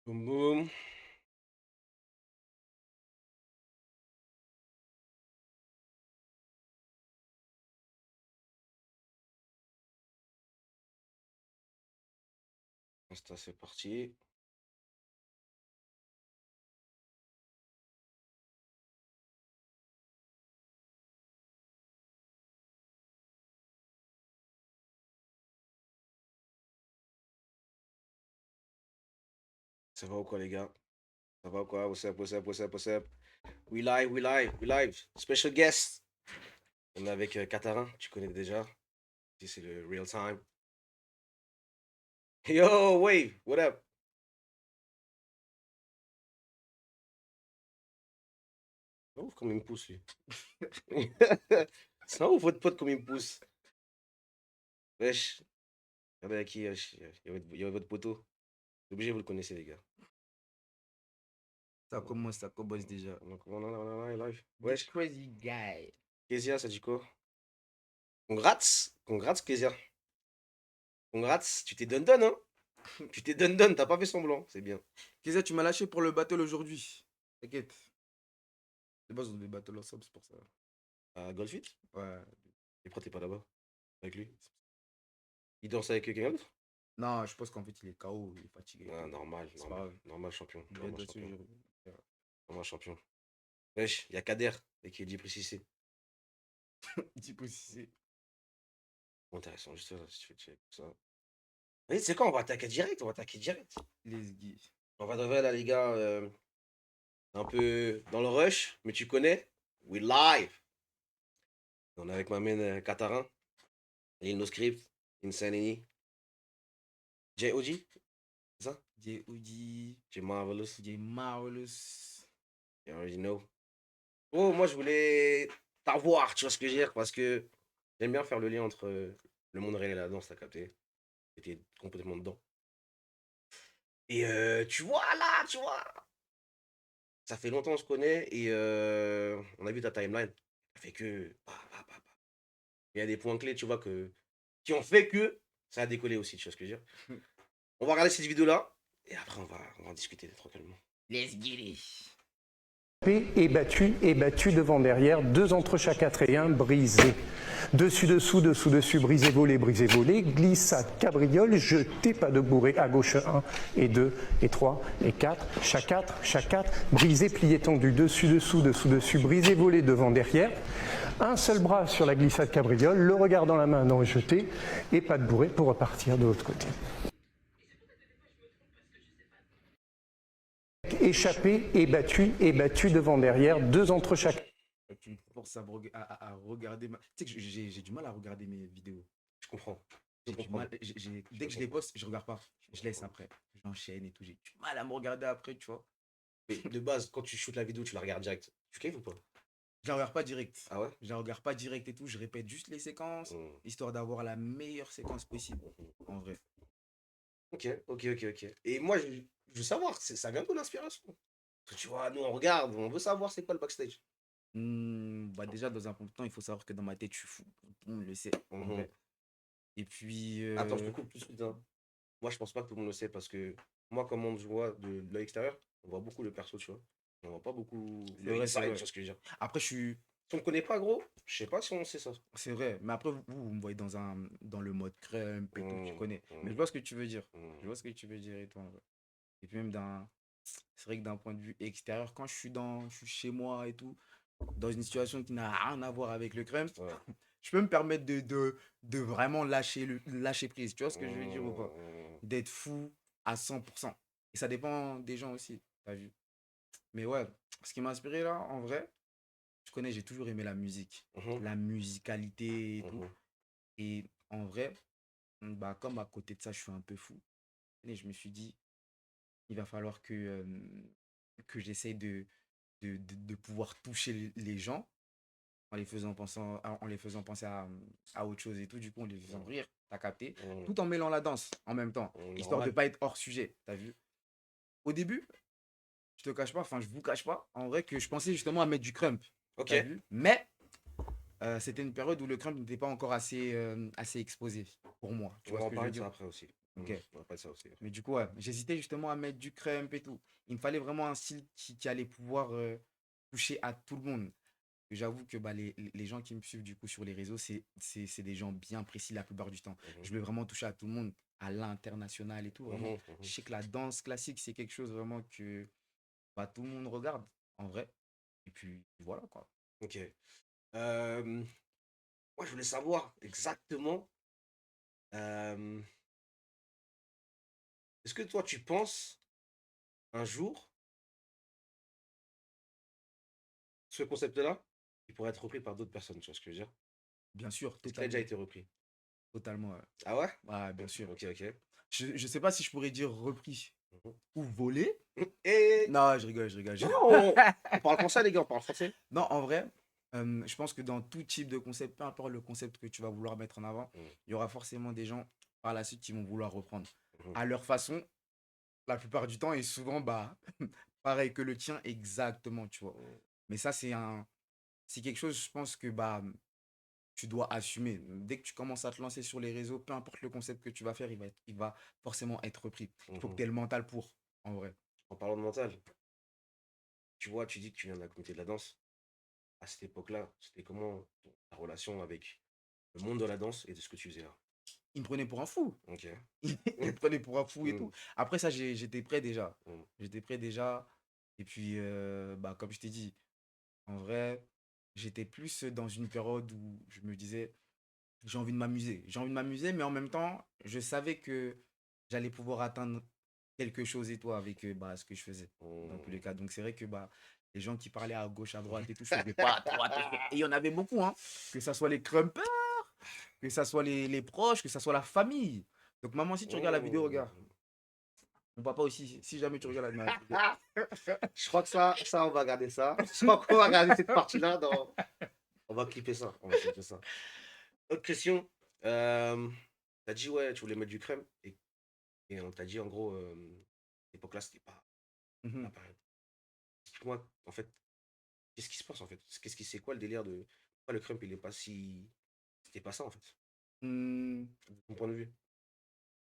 Boum boum. Insta, c'est parti. Ça va ou quoi, les gars? Ça va ou quoi? What's up, what's up, what's up, what's up? We live, we live, we live. Special guest. On est avec Katarin, tu connais déjà. Ici, c'est le real time. Yo, Wave, what up? Oh, comme il me pousse, lui. C'est ouf, votre pote, comme il me pousse. Wesh, regardez à qui, wesh. Il y a votre poteau. C'est obligé, vous le connaissez, les gars. Ça commence déjà. On est live. The Wesh, crazy guy. Kezia, ça dit quoi? Congrats, congrats, Kezia. Congrats, tu t'es done, hein? Tu t'es done, t'as pas fait semblant, c'est bien. Kisa, tu m'as lâché pour le battle aujourd'hui. T'inquiète. De base, on des battles ensemble, c'est pour ça. À Golfit? Ouais. Et pourquoi t'es pas là-bas avec lui? Il danse avec quelqu'un d'autre? Non, je pense qu'en fait, il est KO, il est fatigué et Ah, tout. normal, C'est pas normal, grave. normal champion, Il vient normal de ce champion, jour. normal champion. Wesh, il y a Kader et qui est dit précisé. Dis possible. Bon, intéressant, juste là, si tu fais check ça. Mais c'est quoi, on va attaquer direct, on va attaquer direct. Les guis. On va de vrai là, les gars, un peu dans le rush, mais tu connais, we live. On est avec ma main Katarin, Lil No Script, Insanity, J.O.G, c'est ça? J.O.G. J Marvelous, J. Marvelous. you already know. Oh, moi, je voulais t'avoir, tu vois ce que je veux dire, parce que j'aime bien faire le lien entre le monde réel et la danse, t'as capté. J'étais complètement dedans. Et tu vois, là, tu vois, ça fait longtemps qu'on se connaît et on a vu ta timeline. Ça fait que. Il y a des points clés, tu vois, qui ont fait que ça a décollé aussi, tu vois ce que je veux dire. On va regarder cette vidéo-là et après, on va en discuter tranquillement. Let's get it. Et battu devant derrière, deux entre chaque et un brisé. Dessus, dessous, dessous, dessus, brisé, volé, glissade, cabriole, jeté, pas de bourré, à gauche 1 et 2 et 3 et 4, chaque 4, brisé, plié, tendu, dessus, dessous, dessous, dessus, brisé, volé, devant, derrière. Un seul bras sur la glissade cabriole, le regard dans la main, non jeté, et pas de bourré pour repartir de l'autre côté. Échappé et battu devant derrière, deux entre chaque. Tu me forces à regarder ma. Tu sais que j'ai du mal à regarder mes vidéos. Je comprends. Je J'ai du comprends. mal. Dès que je les poste, je regarde pas. Je laisse après. J'enchaîne et tout. J'ai du mal à me regarder après, tu vois. Mais de base, quand tu shootes la vidéo, tu la regardes direct. Tu kiffes ou pas? Je la regarde pas direct. Ah ouais? Je la regarde pas direct et tout. Je répète juste les séquences, Hmm. histoire d'avoir la meilleure séquence possible. En vrai. Ok, ok, ok, ok. Et moi, je veux savoir, ça vient de l'inspiration. Parce que tu vois, nous, on regarde, on veut savoir c'est quoi le backstage. Bah déjà, dans un premier temps, il faut savoir que dans ma tête, je suis fou. Tout le monde le sait, en Mhm. vrai. Et puis. Attends, je te coupe tout de suite, hein. Moi, je pense pas que tout le monde le sait parce que moi, comme on se voit de l'extérieur, on voit beaucoup le perso, tu vois. On voit pas beaucoup C'est le vrai, c'est inside, tu vrai. vois ce que je veux dire. Après, je suis. Si on me connaît pas, gros, je sais pas si on sait ça. C'est vrai. Mais après, vous me voyez dans le mode crump et tout, tu Hmm, connais. Mais je hmm, vois ce que tu veux dire. Je hmm. vois ce que tu veux dire et tout, en vrai. Et puis même d'un. C'est vrai que d'un point de vue extérieur, quand je suis chez moi et tout, dans une situation qui n'a rien à voir avec le crump, Ouais. je peux me permettre de vraiment lâcher prise. Tu vois ce que je veux dire ou pas? Hmm, D'être fou à 100%. Et ça dépend des gens aussi, t'as vu. Mais ouais, ce qui m'a inspiré là, en vrai, tu connais, j'ai toujours aimé la musique, mhm, la musicalité et tout. mhm. Et en vrai, bah, comme à côté de ça, je suis un peu fou. Et je me suis dit, il va falloir que j'essaye de pouvoir toucher les gens en les faisant penser à autre chose et tout, du coup, en les faisant rire, t'as capté, Hmm, tout en mêlant la danse en même temps, hmm, histoire de normal. pas être hors sujet, t'as vu. Au début, je te cache pas, enfin, je vous cache pas, en vrai, que je pensais justement à mettre du crump, Ok. t'as vu, mais c'était une période où le crump n'était pas encore assez exposé pour moi. Tu On vois va ce en que je veux parler de ça dire? après aussi. Ok. On va parler de ça aussi. Mais du coup, ouais, j'hésitais justement à mettre du crump et tout. Il me fallait vraiment un style qui allait pouvoir toucher à tout le monde. J'avoue que bah, les gens qui me suivent du coup sur les réseaux, c'est des gens bien précis la plupart du temps. Mhm. Je voulais vraiment toucher à tout le monde, à l'international et tout. Vraiment, je sais que la danse classique, c'est quelque chose vraiment que bah, tout le monde regarde, en vrai. Et puis voilà quoi. Ok. Euh, Moi, je voulais savoir exactement. euh, Est-ce que toi, tu penses un jour, ce concept-là, il pourrait être repris par d'autres personnes, tu vois ce que je veux dire? Bien sûr, Est-ce qu'il a déjà totalement. été repris? Totalement, ouais. Ah ouais? Ouais, bien sûr. Ok, ok. Je sais pas si je pourrais dire repris Mhm. ou volé. Et. Non, je rigole, je rigole. Non, on parle français, les gars, on parle français. Non, en vrai, je pense que dans tout type de concept, peu importe le concept que tu vas vouloir mettre en avant, Mhm, il y aura forcément des gens par la suite qui vont vouloir reprendre mhm, à leur façon, la plupart du temps, et souvent, bah, pareil que le tien, exactement, tu vois. mhm, Mais ça, c'est quelque chose, je pense que bah, tu dois assumer. Dès que tu commences à te lancer sur les réseaux, peu importe le concept que tu vas faire, il va forcément être repris. Il faut que mhm. tu aies le mental pour, en vrai. En parlant de mental, tu vois, tu dis que tu viens de la communauté de la danse. À cette époque-là, c'était comment ta relation avec le monde de la danse et de ce que tu faisais là? Il me prenait pour un fou. Ok. Il me prenait pour un fou et Mhm, tout. Après ça, j'étais prêt déjà. mhm, J'étais prêt déjà. Et puis, bah, comme je t'ai dit, en vrai, j'étais plus dans une période où je me disais, j'ai envie de m'amuser. J'ai envie de m'amuser, mais en même temps, je savais que j'allais pouvoir atteindre quelque chose et tout avec bah, ce que je faisais, dans tous les mhm. cas. Donc, c'est vrai que bah, les gens qui parlaient à gauche, à droite et tout, je faisais pas trop attention. Et il y en avait beaucoup, hein. Que ça soit les crumpers, que ça soit les proches, que ça soit la famille. Donc, maman, si tu regardes la vidéo, regarde. Mhm. Mon papa aussi, si jamais tu regardes la vidéo. Je crois que ça, on va garder ça. Je crois qu'on va garder cette partie-là dans. On va clipper ça. On va clipper ça. Autre question. T'as dit, ouais, tu voulais mettre du crème. Et on t'a dit, en gros, cette époque-là, c'était pas la Mhm. période. Explique-moi, en fait, qu'est-ce qui se passe, en fait? C'est quoi le délire de. Pourquoi le crump, il est pas si. C'était pas ça, en fait, Hmm, de ton point de vue.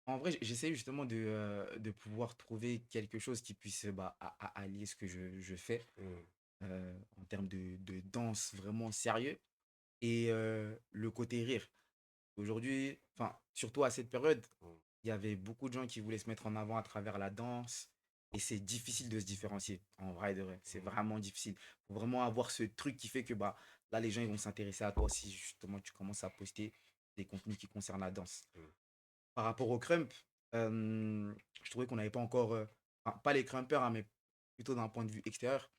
En vrai, j'essaie justement de pouvoir trouver quelque chose qui puisse bah, allier ce que je fais Mhm, en termes de danse vraiment sérieux et le côté rire. Aujourd'hui, enfin, surtout à cette période, mhm, il y avait beaucoup de gens qui voulaient se mettre en avant à travers la danse et c'est difficile de se différencier, en vrai de vrai. C'est mhm, vraiment difficile. Il faut vraiment avoir ce truc qui fait que bah, là, les gens ils vont s'intéresser à toi si justement tu commences à poster des contenus qui concernent la danse. mhm, Par rapport au crump, je trouvais qu'on n'avait pas encore, enfin, pas les crumpers, hein, mais plutôt d'un point de vue extérieur,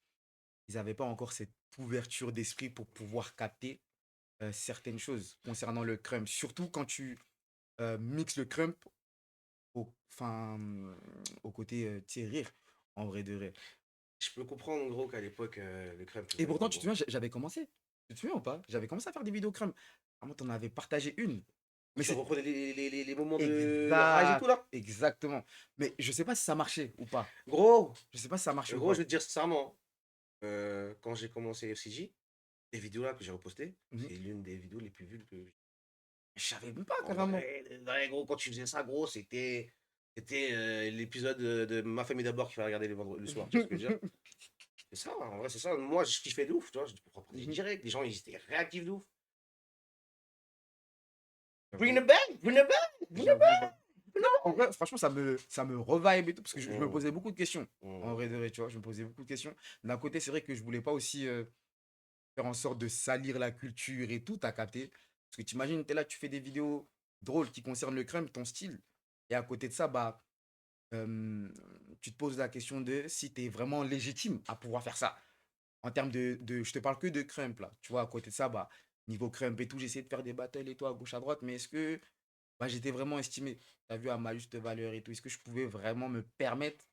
ils n'avaient pas encore cette ouverture d'esprit pour pouvoir capter certaines choses concernant le crump. Surtout quand tu mixes le crump enfin, au côté tu sais, rire, en vrai de vrai. Je peux comprendre, en gros, qu'à l'époque, le crème, tu Et voyais pourtant, pas tu te gros. souviens, j'avais commencé. Tu te souviens ou pas? J'avais commencé à faire des vidéos crump. Vraiment, t'en avais partagé une. Mais Tu c'est reprenais les moments de rage et tout, exact, là? exactement. Mais je sais pas si ça marchait ou pas. Gros, Je sais pas si ça marchait ou gros, je pas. vais te dire sincèrement, quand j'ai commencé FCJ, les vidéos là que j'ai repostées, Mhm. c'est l'une des vidéos les plus vues que. Je savais même pas, En carrément. vrai, gros, quand tu faisais ça, gros, c'était l'épisode de Ma famille d'abord qu'il fallait regarder le soir, tu vois ce que je veux dire? C'est ça, en vrai, c'est ça. Moi, je kiffais de ouf, tu vois, je repartageais Mhm. direct. Les gens, ils étaient réactifs de ouf. Bring J'avoue, the back, bring the back, bring the j'avoue, back. j'avoue. Non, en vrai, franchement, ça me revive et tout, parce que je me Mmh, posais beaucoup de questions. En mmh, vrai de vrai, tu vois, je me posais beaucoup de questions. D'un côté, c'est vrai que je voulais pas aussi faire en sorte de salir la culture et tout, t'as capté. Parce que t'imagines, t'es là, tu fais des vidéos drôles qui concernent le crème, ton style. Et à côté de ça, bah, euh, tu te poses la question de si t'es vraiment légitime à pouvoir faire ça. En termes je te parle que de crump là. Tu vois, à côté de ça, bah, niveau crump et tout, j'essayais de faire des battles et tout à gauche, à droite, mais est-ce que bah, j'étais vraiment estimé, t'as vu, à ma juste valeur et tout, est-ce que je pouvais vraiment me permettre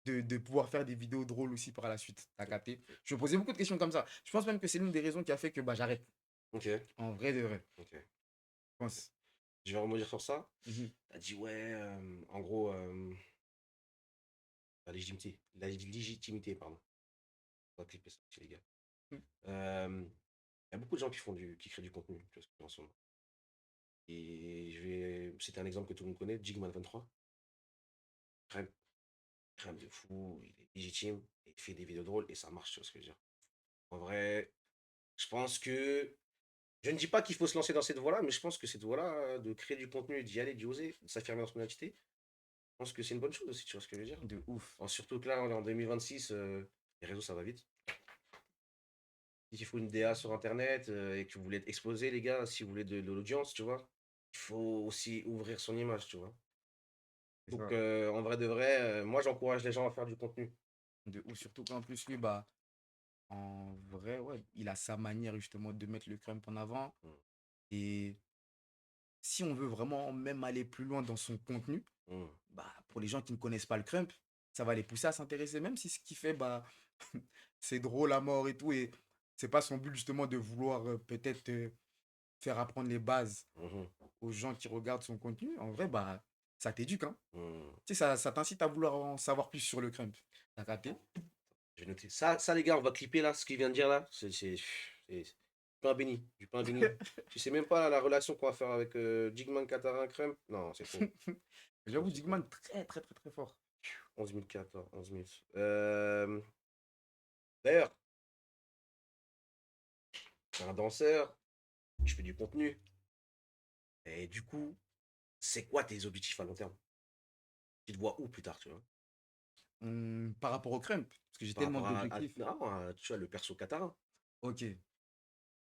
de pouvoir faire des vidéos drôles aussi par la suite? T'as capté? Je me posais beaucoup de questions comme ça. Je pense même que c'est l'une des raisons qui a fait que bah, j'arrête. ok, En vrai de vrai, ok. je pense. Je vais rebondir sur ça. Mhm. T'as dit, ouais, en gros, la légitimité, pardon. On va clipper ça, les gars. Euh, y a beaucoup de gens qui créent du contenu, tu vois ce que je veux dire, en ce moment. Et c'était un exemple que tout le monde connaît, Jigman23. Crème, crème de fou, il est légitime, il fait des vidéos drôles et ça marche, tu vois ce que je veux dire. En vrai, je pense que je ne dis pas qu'il faut se lancer dans cette voie-là, mais je pense que cette voie-là, de créer du contenu, d'y aller, d'y oser, de s'affirmer dans son identité, je pense que c'est une bonne chose aussi, tu vois ce que je veux dire. De ouf. Surtout que là, on est en 2026, les réseaux, ça va vite. Il faut une DA sur Internet et que vous voulez être exposé, les gars, si vous voulez de l'audience, tu vois, il faut aussi ouvrir son image, tu vois. C'est Donc, ça. en vrai de vrai, moi, j'encourage les gens à faire du contenu. De ouf. Surtout qu'en plus, lui, bah, en vrai, ouais, il a sa manière justement de mettre le crump en avant. Mm. Et si on veut vraiment même aller plus loin dans son contenu, Mm. bah, pour les gens qui ne connaissent pas le crump, ça va les pousser à s'intéresser, même si ce qu'il fait, bah, c'est drôle à mort et tout. Et c'est pas son but justement de vouloir peut-être faire apprendre les bases Mhm. aux gens qui regardent son contenu. En vrai, bah, ça t'éduque, hein. Mm. Tu sais, ça t'incite à vouloir en savoir plus sur le crump. T'as capté? Je vais noter. Ça, les gars, on va clipper là, ce qu'il vient de dire là. C'est du pain béni. Du pain béni. Tu sais même pas la relation qu'on va faire avec Jigman Katarin Crème. Non, c'est faux. J'avoue, C'est faux. Digman, très, très, très, très fort. 11 014, 11 000. D'ailleurs, je suis un danseur, je fais du contenu. Et du coup, c'est quoi tes objectifs à long terme? Tu te vois où plus tard, tu vois? Par rapport au crump, parce que j'ai Par tellement rapport d'objectifs. non, tu vois, le perso Katarin. Ok,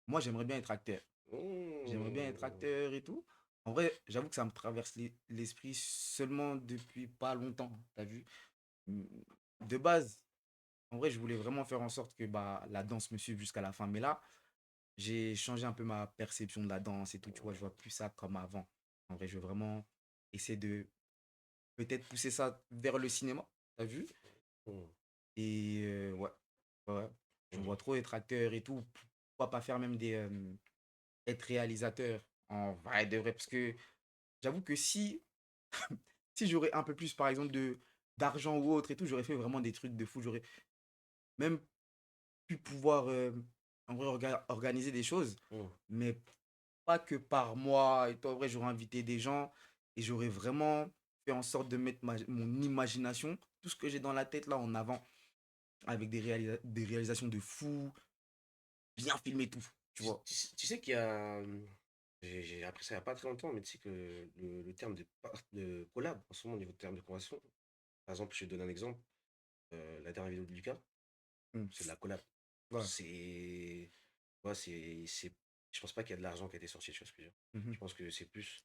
moi, j'aimerais bien être acteur. J'aimerais bien être Mmh. acteur et tout. En vrai, j'avoue que ça me traverse l'esprit seulement depuis pas longtemps. T'as vu? Mm, De base, en vrai, je voulais vraiment faire en sorte que bah, la danse me suive jusqu'à la fin. Mais là, j'ai changé un peu ma perception de la danse et tout. Tu vois, je vois plus ça comme avant. En vrai, je veux vraiment essayer de peut-être pousser ça vers le cinéma. T'as vu? Mmh. Et ouais, ouais, je me Mmh. vois trop être acteur et tout. Pourquoi pas faire même être réalisateur en vrai de vrai. Parce que j'avoue que si j'aurais un peu plus, par exemple, d'argent ou autre et tout, j'aurais fait vraiment des trucs de fou. J'aurais même pu pouvoir en vrai organiser des choses, Mmh. mais pas que par moi. Et tout. En vrai, j'aurais invité des gens et j'aurais vraiment fait en sorte de mettre mon imagination, tout ce que j'ai dans la tête là en avant, avec des réalisations de fou, bien filmé tout, tu vois. Tu sais qu'il y a. J'ai appris ça il n'y a pas très longtemps, mais tu sais que le terme de collab, en ce moment, au niveau de terme de convention, par exemple, je vais te donner un exemple. La dernière vidéo de Lucas, Mm. c'est de la collab. Ouais. C'est. Ouais, je pense pas qu'il y a de l'argent qui a été sorti, tu vois ce que je veux dire. Mhm. Je pense que c'est plus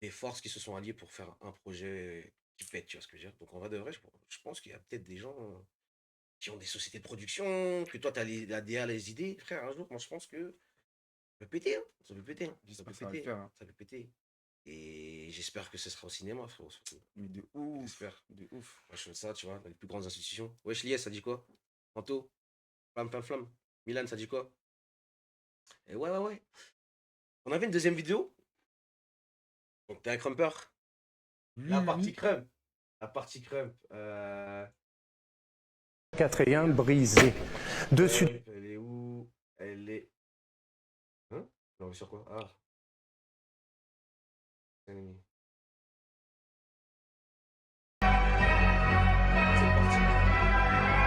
des forces qui se sont alliées pour faire un projet qui pète, tu vois ce que je veux dire. Donc en vrai de vrai, je pense qu'il y a peut-être des gens qui ont des sociétés de production, que toi, tu as la DA, les idées. Frère, un jour, moi, je pense que ça peut péter, hein. Ça peut péter, hein. Ça J'espère peut que ça va le péter. faire, hein. Ça peut péter. Et j'espère que ce sera au cinéma, frérot, surtout. Mais de ouf, J'espère. de ouf. Moi, je fais ça, tu vois, dans les plus grandes institutions. Wesh, Lies, ça dit quoi? Anto, flamme, flamme, flamme. Milan, ça dit quoi? Et ouais, ouais, ouais. On avait une deuxième vidéo. Donc, t'es un crumper. La Oui, partie oui. crump. La partie crump. 4 et 1 brisé. La partie Dessus. crump, elle est où? Elle est. Hein? Non, mais sur quoi? Ah. Ennemi. C'est parti.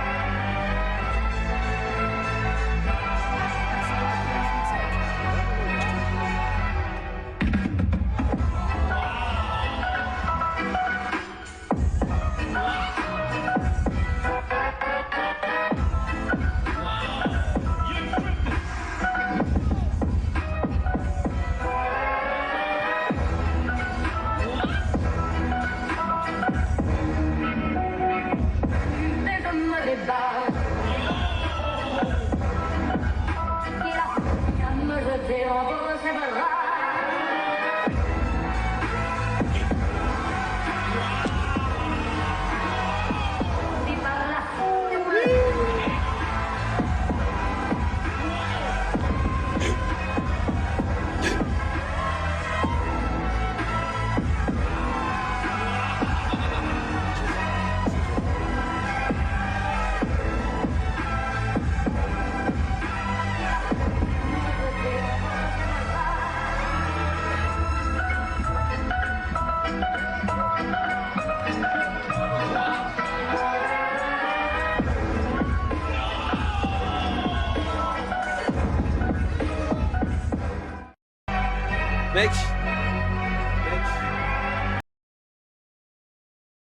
Mec,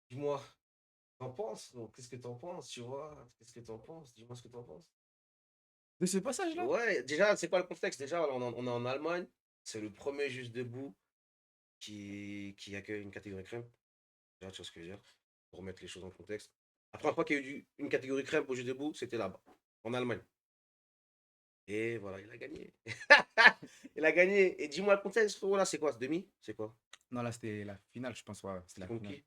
dis-moi, t'en penses? Donc, qu'est-ce que t'en penses, tu vois? Qu'est-ce que t'en penses? Dis-moi ce que t'en penses. De ce passage-là? Ouais, déjà, c'est quoi le contexte? Déjà, on est en Allemagne, c'est le premier Juste Debout qui accueille une catégorie crème. Déjà, tu vois ce que je veux dire? Pour remettre les choses en contexte. La première fois qu'il y a eu une catégorie crème pour Juste Debout, c'était là-bas, en Allemagne. Et voilà, il a gagné. Il a gagné. Et dis-moi le contexte, frérot, là, c'est quoi? Ce demi? C'est quoi? Non, là, c'était la finale, je pense. Ouais, c'était C'est la contre finale. qui?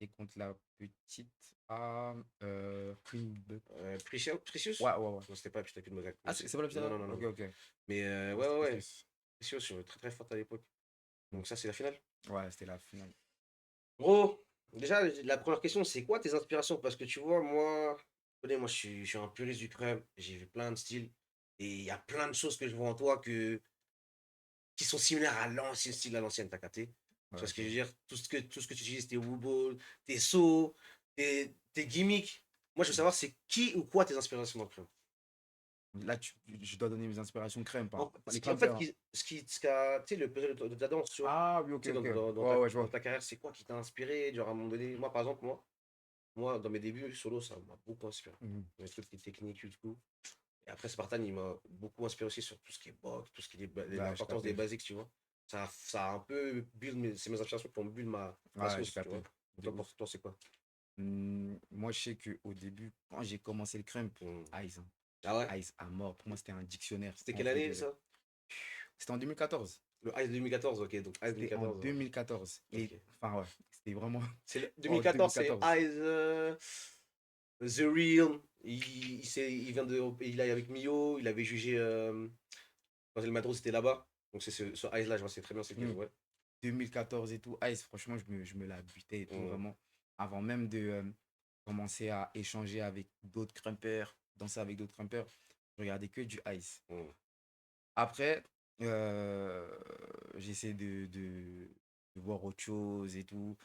Et contre la petite à Queen Precious? Ouais, ouais, ouais. Non, c'était pas Putain de Mosaque. Ah, c'est pas la petite Non, à non, non, non, Ok, non. ok. Mais Ouais, ouais, ouais, c'était ouais. Precious. Precious, très très forte à l'époque. Donc ça, c'est la finale. Ouais, c'était la finale. Gros, déjà, la première question, c'est quoi tes inspirations? Parce que tu vois, moi, connais, moi, je suis un puriste du crème. J'ai vu plein de styles. Et il y a plein de choses que je vois en toi qui sont similaires à l'ancien style, à l'ancienne, t'as capté? Tu vois Ouais, ce je que je vois. veux dire? Tout ce que tu utilises, tes wobbles, tes sauts, tes gimmicks. Moi, je veux Mm. savoir, c'est qui ou quoi tes inspirations dans le crème? Là, je dois donner mes inspirations crème, En, pas ce les qui, en crèmes fait, hein. ce qu'a, tu sais, le puzzle de ta danse, tu vois? Ah, oui, ok, Tu sais, ok. dans Ouais, ta, ouais, je dans vois. ta carrière, c'est quoi qui t'a inspiré? Genre, à un moment donné, moi, par exemple, moi, dans mes débuts solo, ça m'a beaucoup inspiré. Mhm. Mes trucs, les techniques, et tout. Et après, Spartan, il m'a beaucoup inspiré aussi sur tout ce qui est box, tout ce qui est Ouais, j'ai l'importance des capté. basiques, tu vois. Ça a un peu build, c'est mes inspirations qui ont build ma Ouais, j'ai sauce, tu vois. capté. De Toi, ouf. pour toi, c'est quoi? Moi, je sais qu'au début, quand j'ai commencé le crump, Hmm. Ice, Ah ouais? Ice à mort. Pour moi, c'était un dictionnaire. C'était En quelle vrai de année, vrai. ça? C'était en 2014. Le Ice 2014, ok. Donc, Ice C'était en 2014, ouais. 2014. Et, Ok. enfin, ouais, c'était vraiment C'est en 2014, c'est 2014. Ice The Real. Il vient de. Il est avec Mio. Il avait jugé. Quand El Madro, c'était là-bas. Donc, c'est ce Ice-là, je vois, c'est très bien, c'est lequel, Mm. ouais. 2014 et tout. Ice, franchement, je me la butais et tout, Hmm. vraiment. Avant même de commencer à échanger avec d'autres crumpers, danser avec d'autres crumpers, je regardais que du Ice. Hmm. Après, euh, j'essaie de voir autre chose et tout.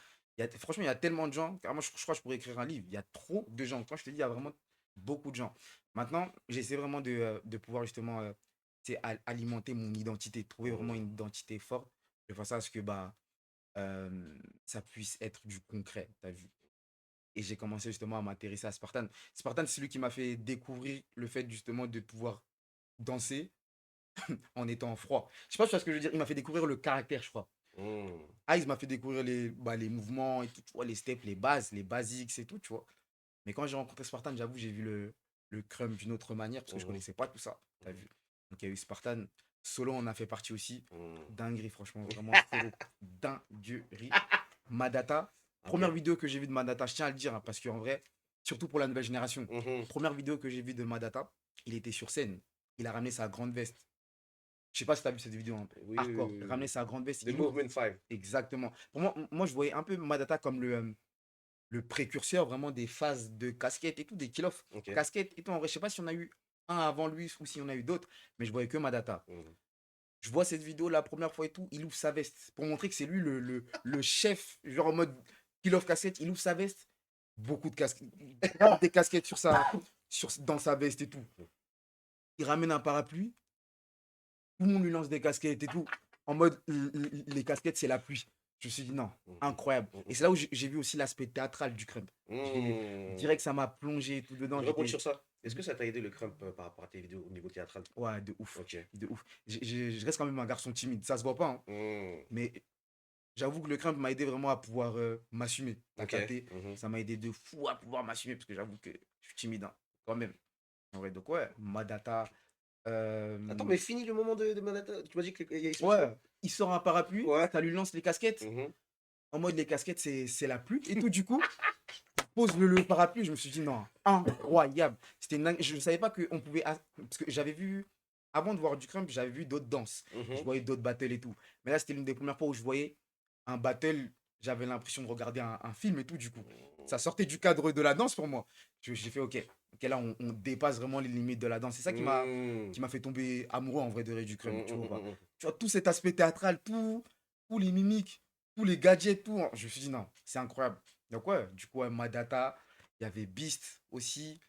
Franchement, il y a tellement de gens. Carrément, je crois que je pourrais écrire un livre. Il y a trop de gens. Quand je te dis, il y a vraiment beaucoup de gens. Maintenant, j'essaie vraiment de pouvoir justement tu sais, alimenter mon identité, trouver vraiment Hmm. une identité forte, de façon à ce que bah, ça puisse être du concret. T'as vu? Et j'ai commencé justement à m'intéresser à Spartan. Spartan, c'est celui qui m'a fait découvrir le fait justement de pouvoir danser en étant froid. Je sais pas si tu vois ce que je veux dire. Il m'a fait découvrir le caractère, je crois. Hmm. Ice m'a fait découvrir les mouvements et tout, tu vois, les steps, les bases, les basics et tout, tu vois. Mais quand j'ai rencontré Spartan, j'avoue, j'ai vu le crumb d'une autre manière parce que je Hmm. connaissais pas tout ça. T'as vu? Donc il y a eu Spartan. Solo, on a fait partie aussi. Hmm. Dinguerie, franchement, vraiment solo. Dinguerie. Madata. Ok. Première vidéo que j'ai vue de Madata, je tiens à le dire, hein, parce qu'en vrai, surtout pour la nouvelle génération, Mhm. première vidéo que j'ai vue de Madata, il était sur scène. Il a ramené sa grande veste. Je sais pas si tu as vu cette vidéo, hein. Oui, oui, Hardcore. oui, Ramener oui. sa grande veste. The Il ouvre. Movement 5. Exactement. Pour moi, je voyais un peu Madata comme le précurseur vraiment des phases de casquette et tout, des kill-off. Ok. Casquette et tout. En vrai, je sais pas si on a eu un avant lui ou si on a eu d'autres, mais je voyais que Madata. Mhm. Je vois cette vidéo la première fois et tout, il ouvre sa veste pour montrer que c'est lui le chef, genre en mode kill-off casquette. Il ouvre sa veste. Beaucoup de casquettes. Des casquettes dans sa veste et tout. Il ramène un parapluie. Tout le monde lui lance des casquettes et tout. En mode, les casquettes, c'est la pluie. Je me suis dit, non, Mhm. incroyable. Et c'est là où j'ai vu aussi l'aspect théâtral du crump. Mhm. Direct, ça m'a plongé tout dedans. Je rebondis J'étais. sur ça. Est-ce que ça t'a aidé le crump par rapport à tes vidéos au niveau théâtral? Ouais, de ouf. Ok. De ouf. Je reste quand même un garçon timide. Ça se voit pas, hein. Mhm. Mais j'avoue que le crump m'a aidé vraiment à pouvoir m'assumer. T'as Ok. capté? Mhm. Ça m'a aidé de fou à pouvoir m'assumer parce que j'avoue que je suis timide, hein, quand même. En vrai, donc ouais, Madata. Attends, mais fini le moment de Manhattan. Tu m'as dit qu'il y a sur scène? Ouais, il sort un parapluie, Ouais. ça lui lance les casquettes. Mhm. En mode les casquettes, c'est la pluie. Et tout, du coup, pose le parapluie. Je me suis dit, non, incroyable. C'était je ne savais pas qu'on pouvait. Parce que j'avais vu, avant de voir du crump, j'avais vu d'autres danses. Je Mhm. voyais d'autres battles et tout. Mais là, c'était l'une des premières fois où je voyais un battle. J'avais l'impression de regarder un film et tout, du coup. Ça sortait du cadre de la danse pour moi. J'ai fait, ok, là, on dépasse vraiment les limites de la danse. C'est ça Mhm. qui m'a fait tomber amoureux en vrai de Ray du crump. Tu Mhm. vois, Mhm. tu vois, tout cet aspect théâtral, tous les mimiques, tous les gadgets, tout. Je me suis dit, non, c'est incroyable. Donc, ouais, du coup, ouais, Madata, il y avait Beast aussi.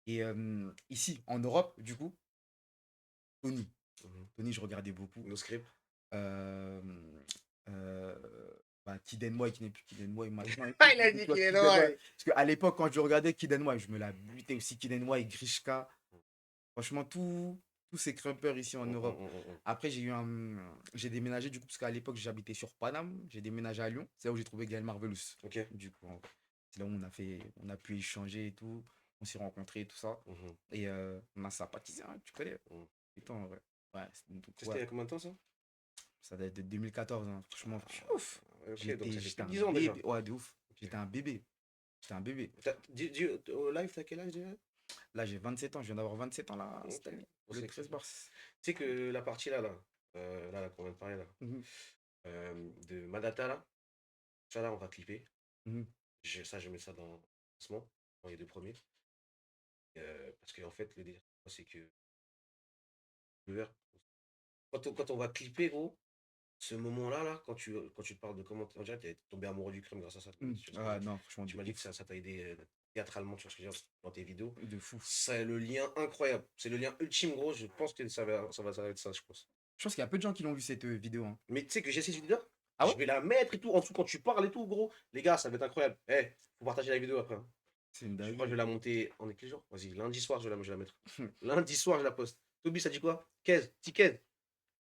Et ici, en Europe, du coup, Tony. Mhm. Tony, je regardais beaucoup. No script. euh, euh, bah, Kid Moi qui n'est plus Kid Moi maintenant. Et tout, Ah, il a tu dit vois, qu'il est Kid Moi. noir. Parce qu'à l'époque, quand je regardais Kid Moi, je me la butais aussi. Kid Moi et Grishka. Franchement, tous ces crumpers ici en Europe. Après, j'ai déménagé du coup, parce qu'à l'époque, j'habitais sur Paname. J'ai déménagé à Lyon. C'est là où j'ai trouvé Gaël Marvelous. Ok. Du coup, c'est là où on a pu échanger et tout. On s'est rencontrés et tout ça. Et on a sympathisé, hein, tu connais. Putain, en vrai. Ouais, donc, C'était il ouais, y a combien de temps ça? ça date de 2014, hein. Franchement, ouf. Ok, donc ça fait J'étais plus de un 10 ans déjà. bébé. Ouais, de ouf. J'étais un bébé. J'étais un bébé. Au live, t'as quel âge déjà? Là, j'ai 27 ans. Je viens d'avoir 27 ans là, cette Ok. année. Bon, Le c'est 13 kiffant. mars. Tu sais que la partie là qu'on vient de parler là, Mhm, de Madata là, ça là, on va clipper. mhm, Ça, je mets ça dans le lancement, dans les deux premiers. Parce qu'en fait, le délire, c'est que quand on va clipper, gros, ce moment-là, là, quand tu te parles de comment on dirait que t'es tombé amoureux du crime grâce à ça. mhm. Tu vois ce que je veux Ah dire. non, franchement, Tu de m'as dit que ouf. ça t'a aidé théâtralement, tu vois ce que je veux dire, dans tes vidéos. De fou. C'est le lien incroyable. C'est le lien ultime, gros. Je pense que ça va être ça, je pense. Je pense qu'il y a peu de gens qui l'ont vu cette vidéo, hein. Mais tu sais que j'ai cette vidéo-là, Ah je ouais? vais la mettre et tout, en dessous quand tu parles et tout, gros. Les gars, ça va être incroyable. Eh, faut partager la vidéo après, hein. C'est une Je crois que je dinguerie. vais la monter. On est quel jour? Vas-y, lundi soir, je vais la mettre. Lundi soir, je la poste. Toby, ça dit quoi? Kez, Tikez.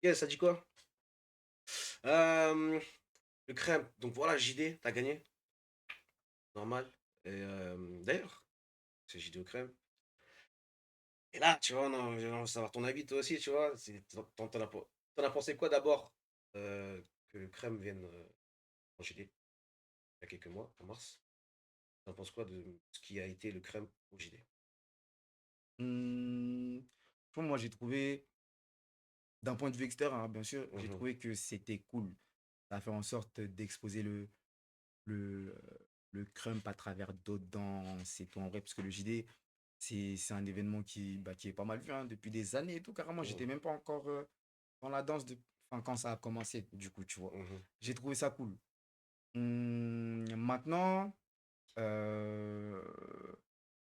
Kez, ça dit quoi? Euh, le crème. Donc voilà, JD, t'as gagné. Normal. Et d'ailleurs, c'est JD au crème. Et là, tu vois, non, j'ai envie de savoir ton avis, toi aussi, tu vois. T'en as pensé quoi d'abord que le crème vienne en JD il y a quelques mois, en mars? T'en penses quoi de ce qui a été le crème au JD? Pour moi, j'ai trouvé, d'un point de vue extérieur, hein, bien sûr, j'ai Mhm, trouvé que c'était cool. Ça a fait en sorte d'exposer le, euh, le crump à travers d'autres danses et tout en vrai, parce que le JD, c'est un événement qui est pas mal vu, hein, depuis des années et tout. Carrément, mhm, j'étais même pas encore dans la danse enfin, quand ça a commencé, du coup, tu vois. mhm, J'ai trouvé ça cool. Maintenant, euh,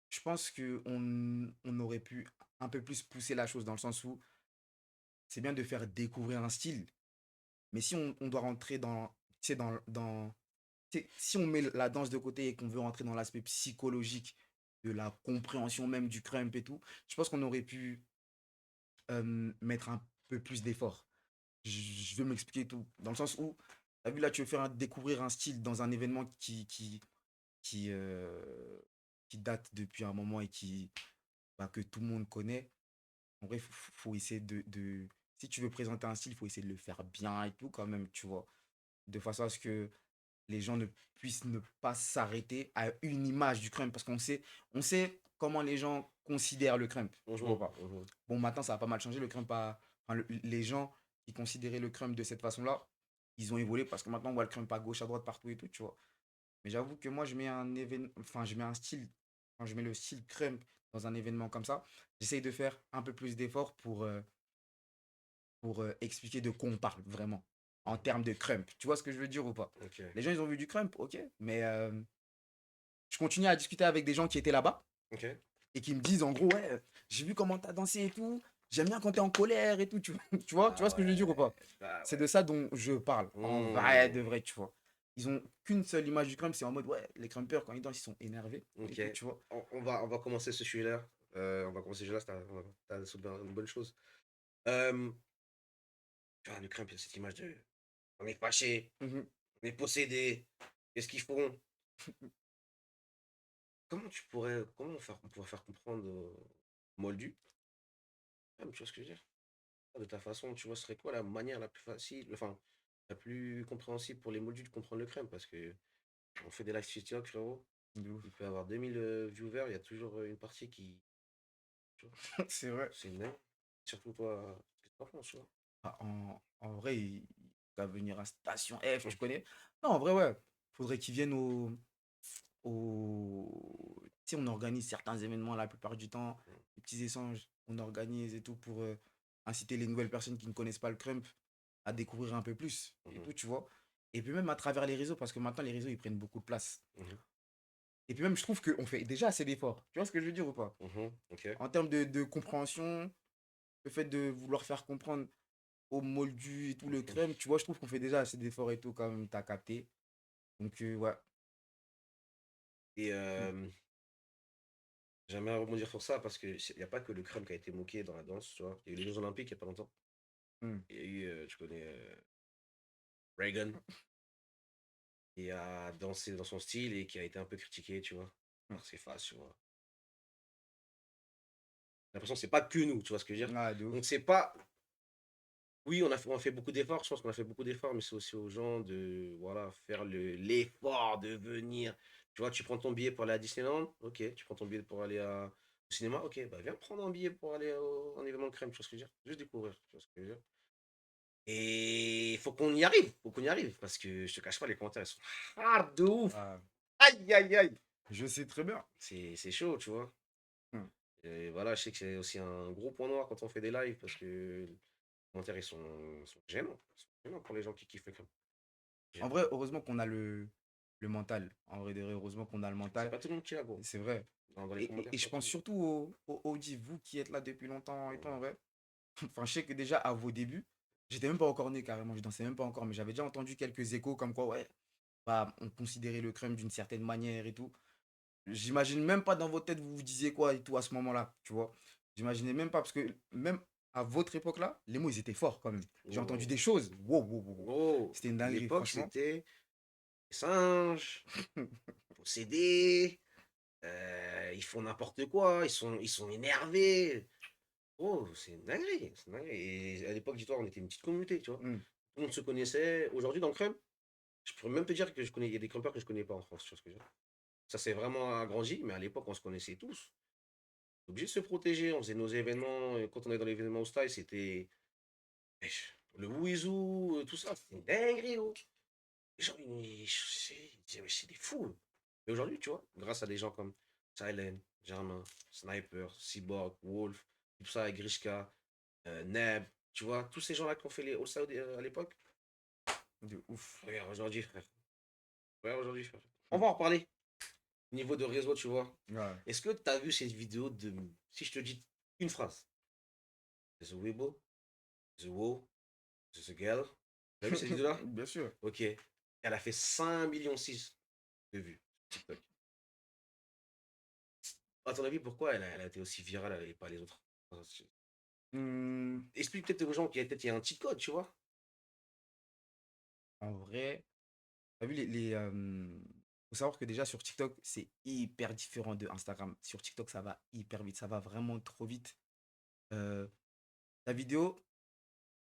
je pense on aurait pu un peu plus pousser la chose dans le sens où c'est bien de faire découvrir un style, mais si on doit rentrer tu sais, tu sais, si on met la danse de côté et qu'on veut rentrer dans l'aspect psychologique de la compréhension même du crump et tout, je pense qu'on aurait pu mettre un peu plus d'effort. Je vais m'expliquer tout. Dans le sens où, t'as vu là, tu veux faire découvrir un style dans un événement qui, euh, qui date depuis un moment et que tout le monde connaît. En vrai, faut essayer si tu veux présenter un style, il faut essayer de le faire bien et tout quand même, tu vois. De façon à ce que les gens ne puissent ne pas s'arrêter à une image du crump. Parce qu'on sait comment les gens considèrent le crump, tu vois mhm, pas. mhm. Bon, maintenant, ça a pas mal changé. Le crump enfin, les gens qui considéraient le crump de cette façon-là, ils ont évolué parce que maintenant, on voit le crump à gauche, à droite, partout et tout, tu vois. Mais j'avoue que moi, je mets un style, quand je mets le style crump dans un événement comme ça, j'essaye de faire un peu plus d'efforts pour expliquer de quoi on parle vraiment en termes de crump. Tu vois ce que je veux dire ou pas? Ok, Les gens, ils ont vu du crump, ok, mais je continue à discuter avec des gens qui étaient là-bas ok. et qui me disent en gros, ouais, j'ai vu comment t'as dansé et tout, j'aime bien quand t'es en colère et tout, tu vois Ah ce que je veux dire ou ouais, pas? bah C'est ouais. de ça dont je parle, en vrai, Hmm, de vrai, tu vois. Ils ont qu'une seule image du crump, c'est en mode, ouais, les crumpers, quand ils dansent, ils sont énervés et ok. tout, tu vois. On va commencer ce sujet-là. On va commencer ce sujet-là, t'as soulevé une bonne chose. Euh, Tu vois, le crème, il y a cette image de on est fâché, Mhm. on est possédé, qu'est-ce qu'ils font? On pourrait faire comprendre aux Moldus, tu vois ce que je veux dire? De ta façon, tu vois, ce serait quoi la manière la plus facile, enfin, la plus compréhensible pour les Moldus de comprendre le crème? Parce que on fait des lives sur TikTok, frérot, De il ouf. peut y avoir 2000 viewers, il y a toujours une partie qui, tu vois, C'est vrai. c'est une dingue. Surtout toi, qu'est-ce que t'en penses, tu vois? Ah, en vrai, il va venir à Station F, tu connais? Non, en vrai, ouais. Faudrait qu'ils viennent Tu sais, on organise certains événements la plupart du temps, des petits échanges, on organise et tout pour inciter les nouvelles personnes qui ne connaissent pas le crump à découvrir un peu plus et Mhm, tout, tu vois. Et puis même à travers les réseaux, parce que maintenant les réseaux ils prennent beaucoup de place. mhm, Et puis même, je trouve qu'on fait déjà assez d'efforts. Tu vois ce que je veux dire ou pas? mhm, ok. En termes de compréhension, le fait de vouloir faire comprendre au moldu et tout, le crème, tu vois, je trouve qu'on fait déjà assez d'efforts et tout, quand même, t'as capté. Donc, ouais. Et j'aimerais rebondir sur ça parce qu'il n'y a pas que le crème qui a été moqué dans la danse, tu vois. Il y a eu les Jeux Olympiques il n'y a pas longtemps. Hmm. Il y a eu, tu connais, Reagan, qui a dansé dans son style et qui a été un peu critiqué, tu vois, par ses faces, tu vois. J'ai l'impression que c'est pas que nous, tu vois ce que je veux dire. Ah, de ouf. Donc c'est pas. Oui, on a fait beaucoup d'efforts, je pense qu'on a fait beaucoup d'efforts, mais c'est aussi aux gens de voilà, faire l'effort de venir. Tu vois, tu prends ton billet pour aller à Disneyland, ok. Tu prends ton billet pour aller au cinéma, ok. Bah viens prendre un billet pour aller à un événement de crème, tu vois ce que je veux dire. Juste découvrir, tu vois ce que je veux dire. Et il faut qu'on y arrive, faut qu'on y arrive, parce que je te cache pas, les commentaires ils sont hard de ouf. Ah, Aïe, aïe, aïe. je sais très bien. C'est chaud, tu vois. Hmm. Et voilà, je sais que c'est aussi un gros point noir quand on fait des lives, parce que les commentaires ils sont gênants. Ils sont gênants pour les gens qui kiffent le crème. En vrai, heureusement qu'on a le mental. En vrai, de vrai, heureusement qu'on a le C'est mental. pas tout le monde qui l'a, gros. C'est vrai. Dans les commentaires, Et c'est je pas tout pense le monde. surtout au OG, vous qui êtes là depuis longtemps et tout, en Ouais. vrai. Enfin, je sais que déjà à vos débuts, j'étais même pas encore né carrément, je dansais même pas encore, mais j'avais déjà entendu quelques échos comme quoi, ouais, bah, on considérait le crème d'une certaine manière et tout. J'imagine même pas dans votre tête, vous vous disiez quoi et tout à ce moment-là, tu vois. J'imaginais même pas, parce que même à votre époque-là, les mots, ils étaient forts quand même. J'ai entendu des Oh. choses. Wow, wow, wow, wow. Gros, C'était une à dinguerie, l'époque, franchement. c'était des singes, possédés, ils font n'importe quoi, ils sont énervés. Oh, c'est une dinguerie, c'est une dinguerie. Et à l'époque, dis-toi, on était une petite communauté, tu vois. Hmm. Tout le monde se connaissait. Aujourd'hui, dans le crème, je pourrais même te dire que il y a des campeurs que je connais pas en France, tu vois ce que je veux dire. Ça s'est vraiment agrandi, mais à l'époque, on se connaissait tous. Obligé de se protéger, on faisait nos événements, et quand on est dans l'événement au style, c'était le Wizou, tout ça, c'était une dinguerie, gros. Les gens, ils disaient, mais c'est des fous. Mais aujourd'hui, tu vois, grâce à des gens comme Silent, Germain, Sniper, Cyborg, Wolf, tout ça, Grishka, Neb, tu vois, tous ces gens-là qui ont fait les All-Star à l'époque, De ouf. regarde aujourd'hui, frère. Regarde aujourd'hui, frère. On va en reparler. Niveau de réseau, tu vois. Ouais. Est-ce que tu as vu cette vidéo de. Si je te dis une phrase, The Weibo, The Wo, The Girl. Tu as vu cette vidéo-là? Bien sûr. Ok. Elle a fait 5,6 millions de vues sur TikTok. À ton avis, pourquoi elle a été aussi virale et pas les autres? Enfin, Hmm, explique peut-être aux gens qu'il y a peut-être il y a un petit code, tu vois. en vrai, t'as vu faut savoir que déjà sur TikTok, c'est hyper différent de Instagram. Sur TikTok, ça va hyper vite, ça va vraiment trop vite. Euh, Ta vidéo,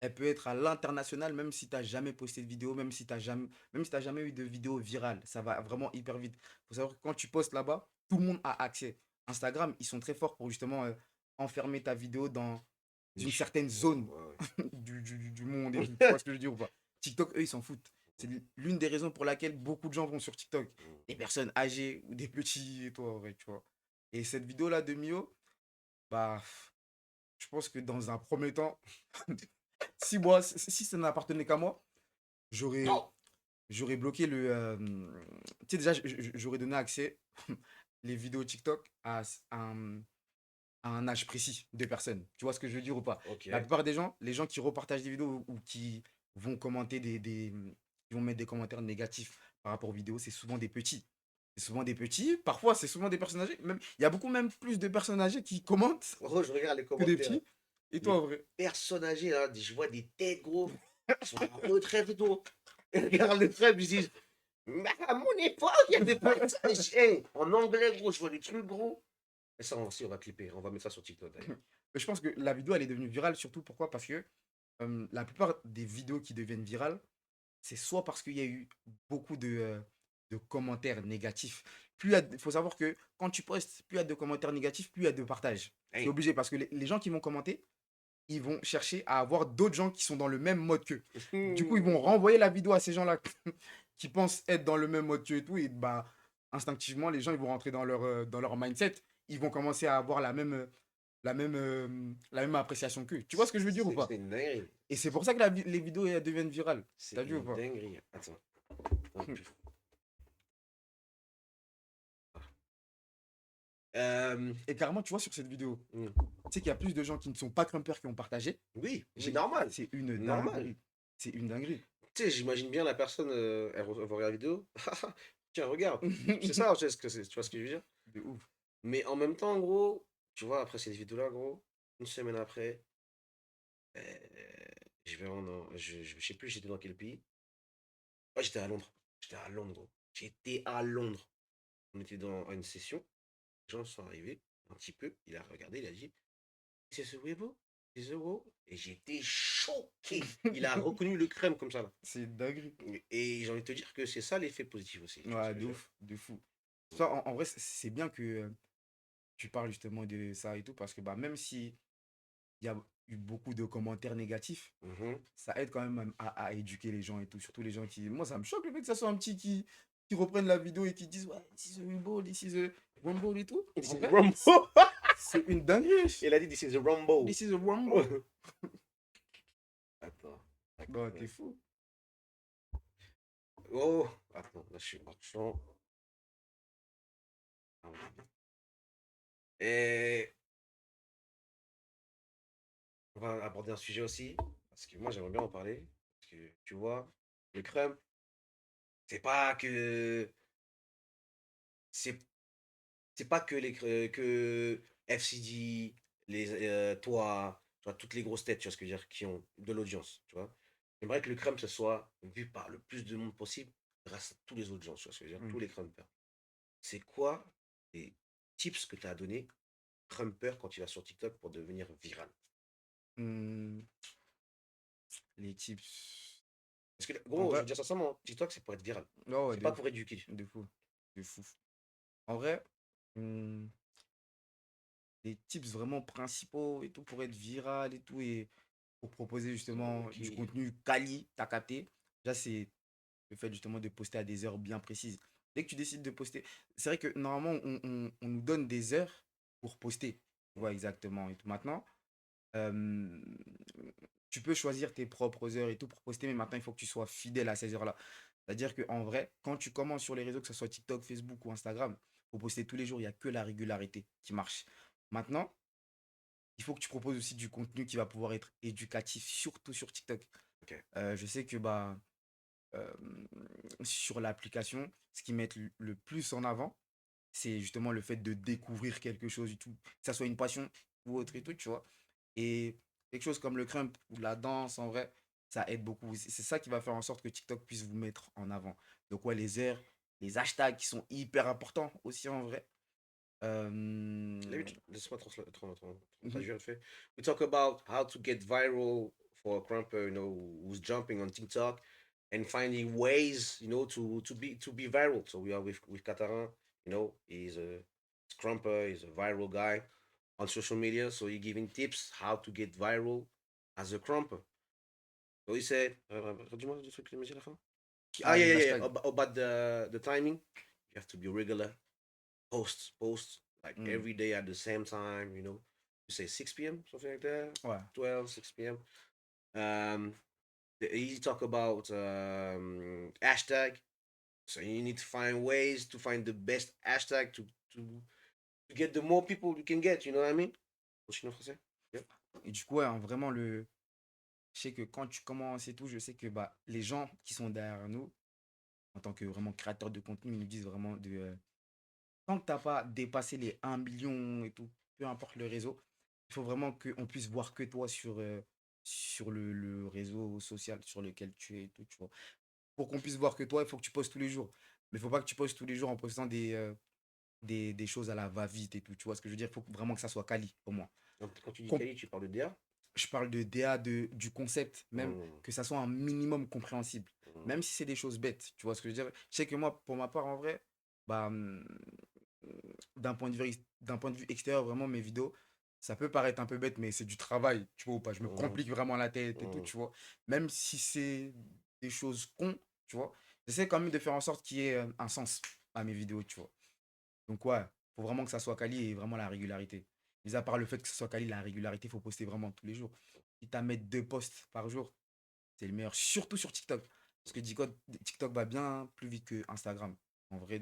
elle peut être à l'international, même si tu n'as jamais posté de vidéo, même si t'as jamais eu de vidéo virale. Ça va vraiment hyper vite. Faut savoir que quand tu postes là-bas, tout le monde a accès. Instagram, ils sont très forts pour justement enfermer ta vidéo dans une Niche. certaine Ouais, zone ouais, du monde et tout. Tu vois ce que je veux dire ou pas? TikTok, eux, ils s'en foutent. C'est l'une des raisons pour laquelle beaucoup de gens vont sur TikTok. ouais. Des personnes âgées ou des petits et toi, en vrai, tu vois. Et cette vidéo-là de Mio, bah, je pense que dans un premier temps, si ça n'appartenait qu'à moi, j'aurais, j'aurais bloqué tu sais, déjà, j'aurais donné accès les vidéos TikTok à un âge précis de personnes. Tu vois ce que je veux dire ou pas? Ok. La plupart des gens, les gens qui repartagent des vidéos ou qui vont commenter qui vont mettre des commentaires négatifs par rapport aux vidéos, c'est souvent des petits. C'est souvent des petits, parfois c'est souvent des personnes âgées. Même, il y a beaucoup même plus de personnes âgées qui commentent Oh, je regarde les que des commentaires. petits. Et toi, Les en vrai? personnes âgées, là, je vois des têtes, gros. Ils sont en retraite et tout. Ils regardent le trap, ils disent, mais à mon époque, il y avait pas ça. Hey, en anglais, gros, je vois des trucs, gros. Et ça, aussi, on va clipper. On va mettre ça sur TikTok, d'ailleurs. Mais je pense que la vidéo, elle est devenue virale, surtout pourquoi? Parce que la plupart des vidéos qui deviennent virales, c'est soit parce qu'il y a eu beaucoup de commentaires négatifs. Il faut savoir que quand tu postes, plus il y a de commentaires négatifs, plus il y a de partages. C'est Hey. obligé parce que les gens qui vont commenter, ils vont chercher à avoir d'autres gens qui sont dans le même mode qu'eux. Du coup, ils vont renvoyer la vidéo à ces gens-là qui pensent être dans le même mode qu'eux et tout. Et bah, instinctivement, les gens, ils vont rentrer dans leur mindset. Ils vont commencer à avoir la même appréciation qu'eux. Tu vois ce que je veux dire ou C'est pas? une dinguerie. Et c'est pour ça que les vidéos elles deviennent virales. C'est T'as vu ou une pas? dinguerie. Attends. Attends, Et carrément, tu vois, sur cette vidéo, hmm. tu sais qu'il y a plus de gens qui ne sont pas Crumpers qui ont partagé. Oui, c'est Oui, normal. c'est une Normal. dinguerie. C'est une dinguerie. Tu sais, j'imagine bien la personne, elle va regarder la vidéo. Tiens, regarde. C'est ça, tu sais ce que c'est, tu vois ce que je veux dire? De ouf. Mais en même temps, gros, tu vois, après cette vidéo-là, gros, une semaine après, je vais je sais plus j'étais dans quel pays. Ouais, j'étais à Londres. J'étais à Londres, gros. J'étais à Londres. On était dans une session. Les gens sont arrivés un petit peu. Il a regardé, il a dit, c'est ce Weibo? C'est ce Weibo? Et j'étais choqué. Il a reconnu le crème comme ça, là. C'est une dinguerie. Et j'ai envie de te dire que c'est ça l'effet positif aussi. Tu vois ce Ouais, que de je veux dire? ouf, de fou. Ça, en vrai, c'est bien que tu parles justement de ça et tout, parce que bah, même si il y a eu beaucoup de commentaires négatifs, Mhm. ça aide quand même à éduquer les gens et tout. Surtout les gens qui. Moi, ça me choque le fait que ça soit un petit qui reprenne la vidéo et qui disent ouais, this is a Rumble, this is a Rumble et tout. This En is a vrai, Rumble. c'est une dinguerie. Il a dit this is a Rumble. This is a Rumble. Attends. Tac, Non, ouais. t'es fou. Oh, attends, là je suis hors champ. Ah ouais. Et on va aborder un sujet aussi, parce que moi j'aimerais bien en parler. Parce que tu vois, le crème, c'est pas que. C'est c'est pas que que FCD, toi, tu vois, toutes les grosses têtes, tu vois ce que je veux dire, qui ont de l'audience, tu vois. J'aimerais que le crème, ce soit vu par le plus de monde possible, grâce à tous les autres gens, tu vois ce que je veux dire, Mm. tous les crumpers. C'est quoi les tips que tu as donné crumper quand il va sur TikTok pour devenir viral? Hmm, les tips. Parce que, En gros, je vrai, veux dire ça sincèrement, TikTok, c'est pour être viral. non, ouais, C'est de pas ouf. pour éduquer. De fou. De fou. En vrai, hmm, des tips vraiment principaux et tout pour être viral et tout et pour proposer justement du Qui... contenu quali, t'as capté. Déjà, c'est le fait justement de poster à des heures bien précises. Dès que tu décides de poster, c'est vrai que normalement, on nous donne des heures pour poster. Tu vois exactement et tout. Maintenant, euh, tu peux choisir tes propres heures et tout pour poster, mais maintenant, il faut que tu sois fidèle à ces heures-là. C'est-à-dire qu'en vrai, quand tu commences sur les réseaux, que ce soit TikTok, Facebook ou Instagram, pour poster tous les jours, il n'y a que la régularité qui marche. Maintenant, il faut que tu proposes aussi du contenu qui va pouvoir être éducatif, surtout sur TikTok. Ok. Je sais que bah, euh, sur l'application, ce qu'ils mettent le plus en avant, c'est justement le fait de découvrir quelque chose, du tout, que ça soit une passion ou autre et tout, tu vois. Et quelque chose comme le crump ou la danse, en vrai, ça aide beaucoup. C'est ça qui va faire en sorte que TikTok puisse vous mettre en avant. Donc, ouais, les airs, les hashtags qui sont hyper importants aussi en vrai. Laisse-moi Mhm. traduire le fait. We talk about how to get viral for a crumper, who's jumping on TikTok and finding ways, to be viral. So we are with Katarin, he's a crumper, he's a viral guy on social media. So he's giving tips how to get viral as a crumper. So he said, dis-moi le truc que j'ai dit à la fin. Ah, Ah, yeah, les yeah, yeah. hashtags. About the timing. You have to be regular. Post like Mm. every day at the same time, You say 6 p.m., something like that. Ouais. 12, 6 p.m. He talk about hashtag. So you need to find ways to find the best hashtag to get the more people you can get, you know what I mean? Continue en français. Yep. Et du coup, ouais, hein, vraiment, je sais que quand tu commences et tout, je sais que bah, les gens qui sont derrière nous, en tant que vraiment créateurs de contenu, ils nous disent vraiment tant que tu n'as pas dépassé les 1 million et tout, peu importe le réseau, il faut vraiment qu'on puisse voir que toi sur le réseau social sur lequel tu es et tout, tu vois. Pour qu'on puisse voir que toi, il faut que tu postes tous les jours. Mais il ne faut pas que tu postes tous les jours en postant des choses à la va-vite et tout, tu vois ce que je veux dire? Il faut vraiment que ça soit quali pour moi. Donc, quand tu dis Com- Kali, tu parles de DA? je parle de DA, du concept, même Mm, que ça soit un minimum compréhensible. Même mm, si c'est des choses bêtes, tu vois ce que je veux dire? Je sais que moi, pour ma part, en vrai, bah, d'un point de vue extérieur, vraiment, mes vidéos, ça peut paraître un peu bête, mais c'est du travail, tu vois ou pas. Je me mm, complique vraiment la tête et tout, mm. tu vois. Même si c'est des choses cons, tu vois, j'essaie quand même de faire en sorte qu'il y ait un sens à mes vidéos, tu vois. Donc, ouais, faut vraiment que ça soit quali et vraiment la régularité. Mis à part le fait que ce soit quali, la régularité, il faut poster vraiment tous les jours. Quitte à mettre 2 posts par jour, c'est le meilleur, surtout sur TikTok. Parce que TikTok va bien plus vite que Instagram. En vrai,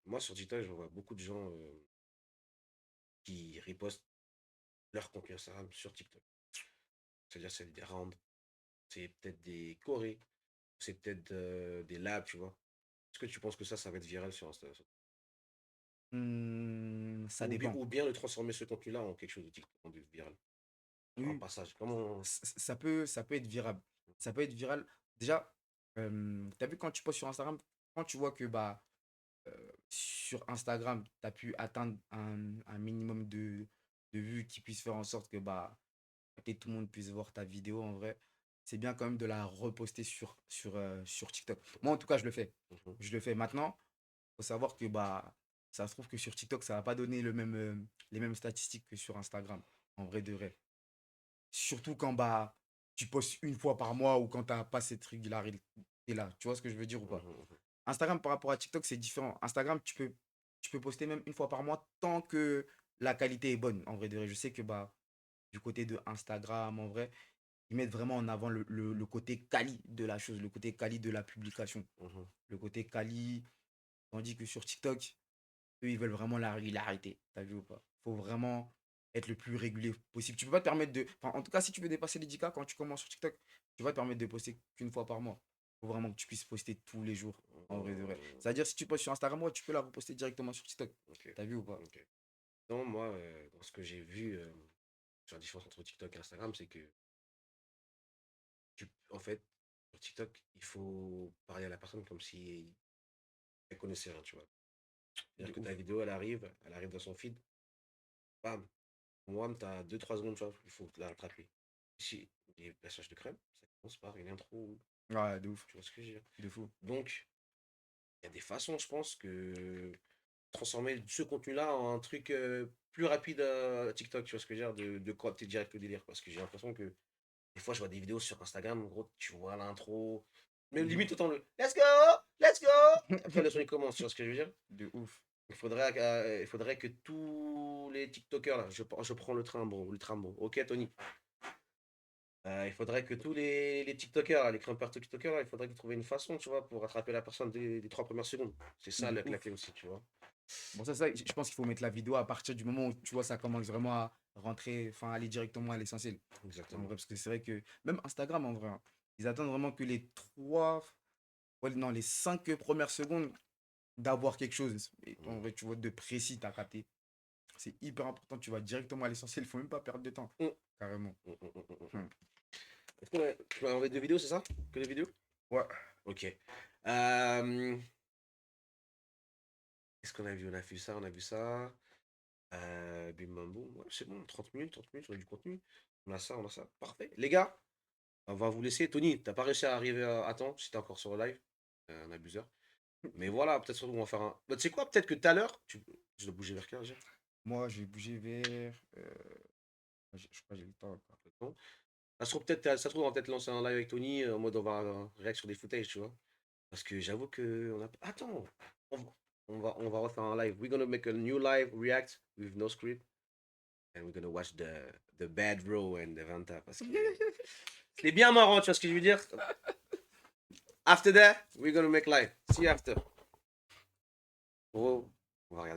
Moi, sur TikTok, je vois beaucoup de gens qui repostent leur contenu Instagram sur TikTok. C'est-à-dire, c'est des rounds, c'est peut-être des chorés, c'est peut-être des labs, tu vois. Est-ce que tu penses que ça va être viral sur Insta? Ça dépend. Ou bien de transformer ce contenu-là en quelque chose de TikTok, en de viral. Un Oui, passage. Comment. ça peut être viral. Ça peut être viral. Déjà, t'as vu quand tu postes sur Instagram, quand tu vois que bah, sur Instagram, tu as pu atteindre un minimum de vues qui puisse faire en sorte que bah, que tout le monde puisse voir ta vidéo en vrai, c'est bien quand même de la reposter sur TikTok. Moi, en tout cas, je le fais. Mhm, Je le fais maintenant. Faut savoir que bah, ça se trouve que sur TikTok, ça va pas donner les mêmes statistiques que sur Instagram, en vrai de vrai. Surtout quand bah, tu postes une fois par mois ou quand tu n'as pas cette régularité-là. Tu vois ce que je veux dire ou pas? mhm, mhm. Instagram par rapport à TikTok, c'est différent. Instagram, tu peux poster même une fois par mois tant que la qualité est bonne. En vrai de vrai, je sais que bah, du côté de Instagram, en vrai, ils mettent vraiment en avant le côté quali de la chose, le côté quali de la publication, Mhm. le côté quali, tandis que sur TikTok, eux, ils veulent vraiment la régularité. T'as vu ou pas? Faut vraiment être le plus régulier possible. Tu peux pas te permettre de. Enfin, en tout cas, si tu veux dépasser les 10K quand tu commences sur TikTok, tu vas te permettre de poster qu'une fois par mois. Faut vraiment que tu puisses poster tous les jours, en vrai de vrai. C'est-à-dire, si tu postes sur Instagram, ouais, tu peux la reposter directement sur TikTok. Ok, T'as vu ou pas? ok. Non, moi, dans ce que j'ai vu sur la différence entre TikTok et Instagram, c'est que, en fait, sur TikTok, il faut parler à la personne comme si elle connaissait rien, tu vois. De C'est-à-dire que ta ouf. vidéo, elle arrive dans son feed, bam, moi, t'as 2-3 secondes, tu vois, il faut la rattraper. Ici, les passages de crème, ça commence par une intro, Ouais, de ouf. tu vois ce que je veux dire. De fou. Donc, il y a des façons, je pense, que transformer ce contenu-là en un truc plus rapide à TikTok, tu vois ce que je veux dire, de coopter direct le délire. Parce que j'ai l'impression que des fois, je vois des vidéos sur Instagram, gros, tu vois l'intro, même Mhm. limite autant le Let's go, let's go. Après, le son il commence, tu vois ce que je veux dire. De ouf. Il faudrait que tous les TikTokers, là, je prends le train, bon, le tram, bon. Ok, Tony. Il faudrait que tous les TikTokers, là, les grimpeurs TikTokers, là, il faudrait qu'ils trouvent une façon, tu vois, pour rattraper la personne des 3 premières secondes. C'est ça De la ouf. clé aussi, tu vois. Bon, ça, je pense qu'il faut mettre la vidéo à partir du moment où tu vois ça commence vraiment à rentrer, enfin, aller directement à l'essentiel. En Exactement. vrai, parce que c'est vrai que même Instagram, en vrai, hein, ils attendent vraiment que ouais, non, les 5 premières secondes d'avoir quelque chose. Et en Mm. vrai, tu vois, de précis, t'as capté. C'est hyper important. Tu vas directement à l'essentiel. Il faut même pas perdre de temps. Mm. Carrément. Mm, mm, mm, mm, mm. Hmm. Tu m'as envoyé 2 vidéos, c'est ça? Que des vidéos? Ouais. Ok. Qu'est-ce qu'on a vu? On a vu ça, on a vu ça. Bim bam boum. Ouais, c'est bon, 30 minutes, on a du contenu. On a ça, on a ça. Parfait. Les gars, on va vous laisser. Tony, t'as pas réussi à arriver à temps si t'es encore sur le live. Un abuseur. Mais voilà, peut-être on va faire un. Bah, tu sais quoi, peut-être que tout à l'heure, je dois bouger vers quelle heure déjà? Moi, je vais bouger vers. Je crois que j'ai le temps encore. Maintenant. Ça se trouve, ça se trouve, on va peut-être lancer un live avec Tony en mode on va réagir sur des footages, tu vois. Parce que j'avoue que on a. Attends, on va, on va refaire un live. We're gonna make a new live react with no script. And we're gonna watch the Bad Bro and the Vanta. Parce que c'était bien marrant, tu vois ce que je veux dire? After that, we're gonna make live. See you after. Oh.